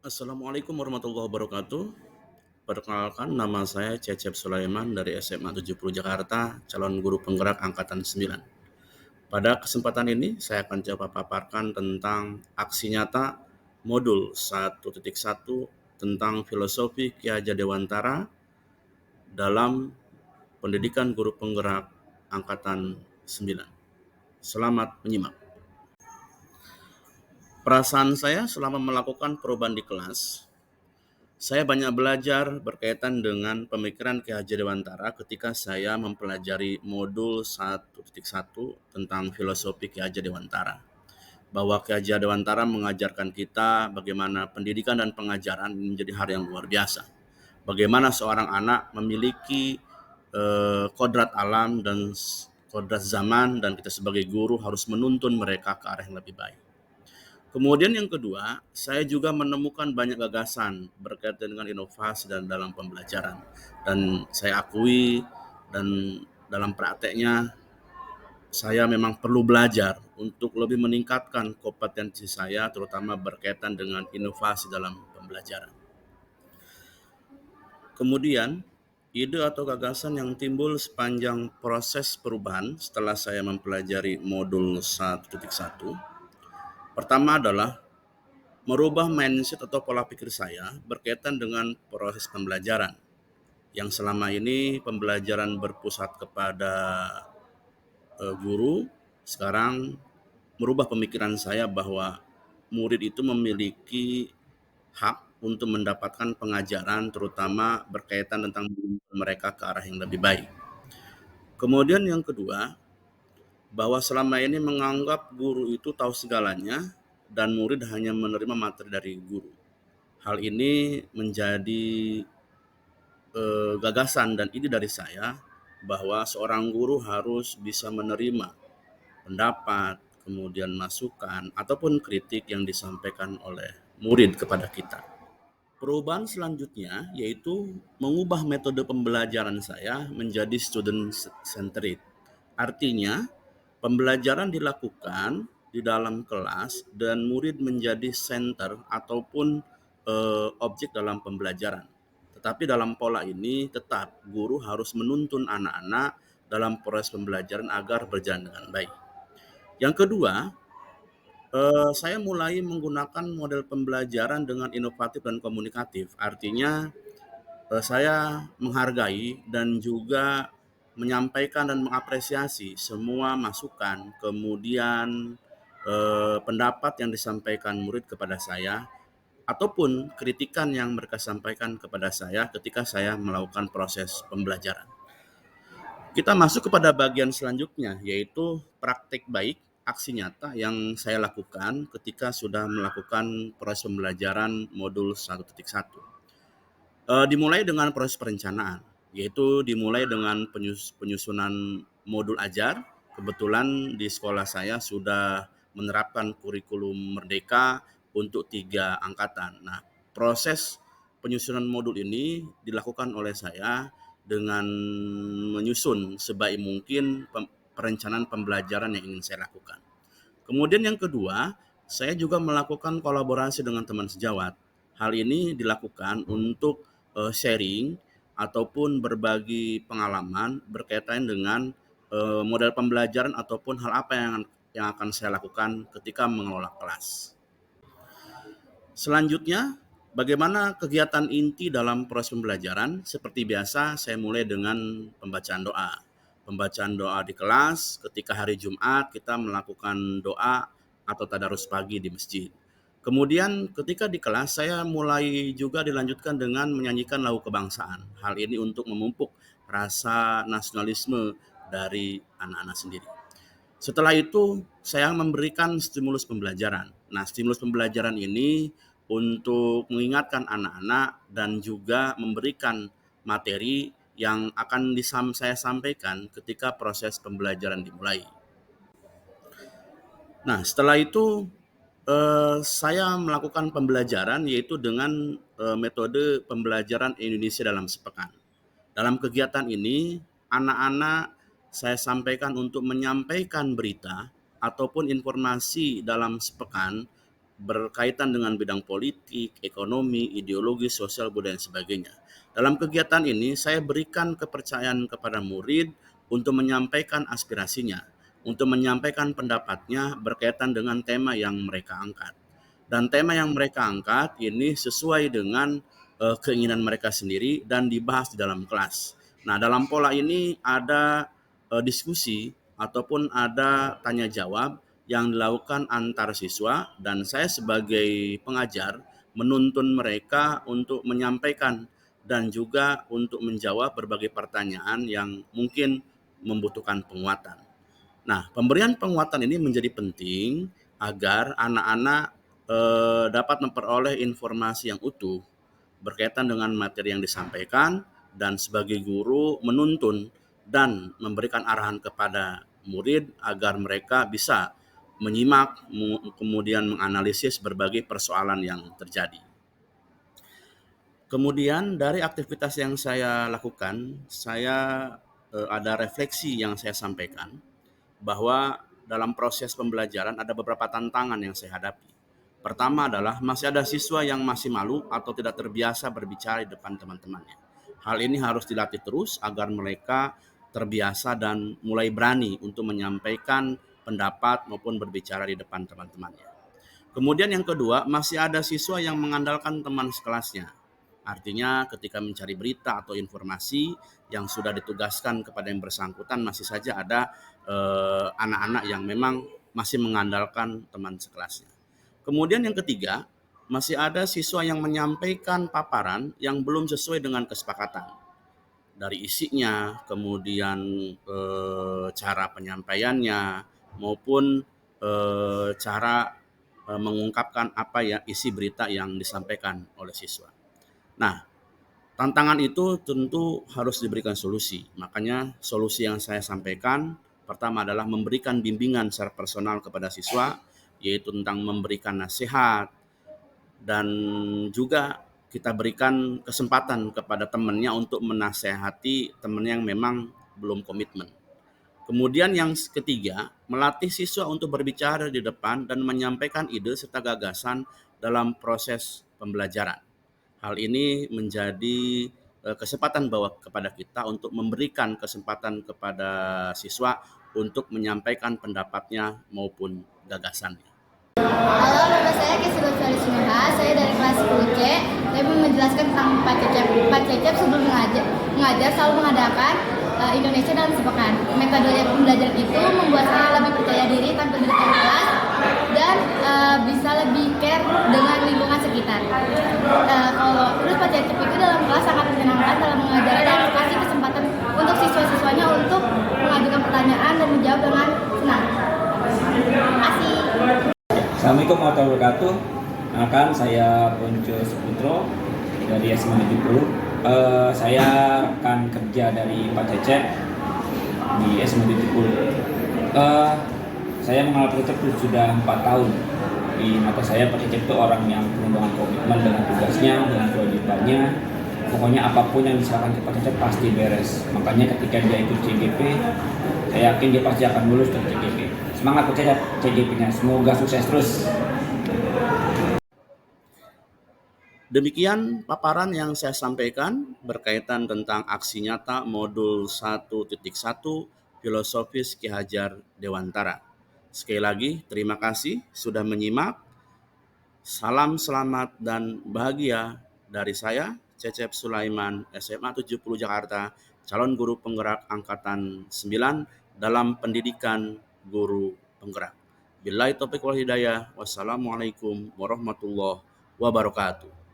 Assalamualaikum warahmatullahi wabarakatuh. Perkenalkan, nama saya Cecep Sulaiman dari SMA 70 Jakarta, calon guru penggerak angkatan 9. Pada kesempatan ini, saya akan coba paparkan tentang aksi nyata modul 1.1 tentang filosofi Ki Hajar Dewantara dalam pendidikan guru penggerak angkatan 9. Selamat menyimak. Perasaan saya selama melakukan perubahan di kelas, saya banyak belajar berkaitan dengan pemikiran Ki Hajar Dewantara ketika saya mempelajari modul 1.1 tentang filosofi Ki Hajar Dewantara. Bahwa Ki Hajar Dewantara mengajarkan kita bagaimana pendidikan dan pengajaran menjadi hal yang luar biasa. Bagaimana seorang anak memiliki kodrat alam dan kodrat zaman, dan kita sebagai guru harus menuntun mereka ke arah yang lebih baik. Kemudian yang kedua, saya juga menemukan banyak gagasan berkaitan dengan inovasi dan dalam pembelajaran. Dan saya akui, dan dalam prakteknya saya memang perlu belajar untuk lebih meningkatkan kompetensi saya, terutama berkaitan dengan inovasi dalam pembelajaran. Kemudian, ide atau gagasan yang timbul sepanjang proses perubahan setelah saya mempelajari modul 1.1, pertama adalah merubah mindset atau pola pikir saya berkaitan dengan proses pembelajaran. Yang selama ini pembelajaran berpusat kepada guru, sekarang merubah pemikiran saya bahwa murid itu memiliki hak untuk mendapatkan pengajaran, terutama berkaitan tentang mereka ke arah yang lebih baik. Kemudian yang kedua, bahwa selama ini menganggap guru itu tahu segalanya dan murid hanya menerima materi dari guru. Hal ini menjadi gagasan dan ide dari saya bahwa seorang guru harus bisa menerima pendapat, kemudian masukan, ataupun kritik yang disampaikan oleh murid kepada kita. Perubahan selanjutnya yaitu mengubah metode pembelajaran saya menjadi student centered. Artinya, pembelajaran dilakukan di dalam kelas dan murid menjadi center ataupun objek dalam pembelajaran. Tetapi dalam pola ini tetap guru harus menuntun anak-anak dalam proses pembelajaran agar berjalan dengan baik. Yang kedua, saya mulai menggunakan model pembelajaran dengan inovatif dan komunikatif. Artinya, saya menghargai dan juga menyampaikan dan mengapresiasi semua masukan, kemudian pendapat yang disampaikan murid kepada saya, ataupun kritikan yang mereka sampaikan kepada saya ketika saya melakukan proses pembelajaran. Kita masuk kepada bagian selanjutnya, yaitu praktik baik, aksi nyata yang saya lakukan ketika sudah melakukan proses pembelajaran modul 1.1. Dimulai dengan proses perencanaan, yaitu dimulai dengan penyusunan modul ajar. Kebetulan di sekolah saya sudah menerapkan kurikulum merdeka untuk 3 angkatan. Nah, proses penyusunan modul ini dilakukan oleh saya dengan menyusun sebaik mungkin perencanaan pembelajaran yang ingin saya lakukan. Kemudian yang kedua, saya juga melakukan kolaborasi dengan teman sejawat. Hal ini dilakukan untuk sharing ataupun berbagi pengalaman berkaitan dengan model pembelajaran ataupun hal apa yang akan saya lakukan ketika mengelola kelas. Selanjutnya, bagaimana kegiatan inti dalam proses pembelajaran? Seperti biasa, saya mulai dengan pembacaan doa. Pembacaan doa di kelas, ketika hari Jumat kita melakukan doa atau tadarus pagi di masjid. Kemudian ketika di kelas saya mulai juga dilanjutkan dengan menyanyikan lagu kebangsaan. Hal ini untuk memupuk rasa nasionalisme dari anak-anak sendiri. Setelah itu, saya memberikan stimulus pembelajaran. Nah, stimulus pembelajaran ini untuk mengingatkan anak-anak dan juga memberikan materi yang akan saya sampaikan ketika proses pembelajaran dimulai. Nah, setelah itu saya melakukan pembelajaran yaitu dengan metode pembelajaran Indonesia dalam sepekan. Dalam kegiatan ini, anak-anak saya sampaikan untuk menyampaikan berita ataupun informasi dalam sepekan berkaitan dengan bidang politik, ekonomi, ideologi, sosial, budaya, dan sebagainya. Dalam kegiatan ini, saya berikan kepercayaan kepada murid untuk menyampaikan aspirasinya, untuk menyampaikan pendapatnya berkaitan dengan tema yang mereka angkat. Dan tema yang mereka angkat ini sesuai dengan keinginan mereka sendiri dan dibahas di dalam kelas. Nah, dalam pola ini ada diskusi ataupun ada tanya jawab yang dilakukan antar siswa, dan saya sebagai pengajar menuntun mereka untuk menyampaikan dan juga untuk menjawab berbagai pertanyaan yang mungkin membutuhkan penguatan. Nah, pemberian penguatan ini menjadi penting agar anak-anak dapat memperoleh informasi yang utuh berkaitan dengan materi yang disampaikan, dan sebagai guru menuntun dan memberikan arahan kepada murid agar mereka bisa menyimak, kemudian menganalisis berbagai persoalan yang terjadi. Kemudian dari aktivitas yang saya lakukan, saya ada refleksi yang saya sampaikan bahwa dalam proses pembelajaran ada beberapa tantangan yang saya hadapi. Pertama adalah masih ada siswa yang masih malu atau tidak terbiasa berbicara di depan teman-temannya. Hal ini harus dilatih terus agar mereka terbiasa dan mulai berani untuk menyampaikan pendapat maupun berbicara di depan teman-temannya. Kemudian yang kedua, masih ada siswa yang mengandalkan teman sekelasnya. Artinya ketika mencari berita atau informasi yang sudah ditugaskan kepada yang bersangkutan, masih saja ada anak-anak yang memang masih mengandalkan teman sekelasnya. Kemudian yang ketiga, masih ada siswa yang menyampaikan paparan yang belum sesuai dengan kesepakatan. Dari isinya, kemudian cara penyampaiannya, maupun cara mengungkapkan apa ya isi berita yang disampaikan oleh siswa. Nah, tantangan itu tentu harus diberikan solusi. Makanya solusi yang saya sampaikan pertama adalah memberikan bimbingan secara personal kepada siswa, yaitu tentang memberikan nasihat, dan juga kita berikan kesempatan kepada temannya untuk menasehati temannya yang memang belum komitmen. Kemudian yang ketiga, melatih siswa untuk berbicara di depan dan menyampaikan ide serta gagasan dalam proses pembelajaran. Hal ini menjadi kesempatan bahwa kepada kita untuk memberikan kesempatan kepada siswa untuk menyampaikan pendapatnya maupun gagasannya. Halo, nama saya Kesudah Felismeha. Saya dari kelas 10C. Saya mau menjelaskan tentang Pak Cecep. Pak Cecep sebelum mengajar selalu mengadakan Indonesia dalam sepekan. Metode pembelajaran itu membuat saya lebih percaya diri tampil di depan kelas dan bisa lebih care dengan lingkungan sekitar. Terus Pak Cecep itu dalam kelas sangat menyenangkan dalam mengajar dan kasih kesempatan untuk siswa-siswanya untuk mengajukan pertanyaan dan menjawab dengan senang. Terima kasih. Assalamualaikum warahmatullahi wabarakatuh. Kenalkan, saya Ponco Saputro dari SMA 70. Saya akan kerja dari Pak Cecep di SMA 70. Saya mengenal Pak Cecep sudah 4 tahun. Di mata saya Pak Cecep itu orang yang penuh dengan komitmen dengan tugasnya, dengan kewajibannya. Pokoknya apapun yang diserahkan ke Pak Cecep pasti beres. Makanya ketika dia ikut CGP, saya yakin dia pasti akan lulus dari CGP. Semangat Pak Cecep CGP-nya, semoga sukses terus. Demikian paparan yang saya sampaikan berkaitan tentang aksi nyata modul 1.1 filosofis Ki Hajar Dewantara. Sekali lagi, terima kasih sudah menyimak. Salam selamat dan bahagia dari saya, Cecep Sulaiman, SMA 70 Jakarta, calon guru penggerak angkatan 9 dalam pendidikan guru penggerak. Billahi taufiq wal hidayah. Wassalamualaikum warahmatullahi wabarakatuh.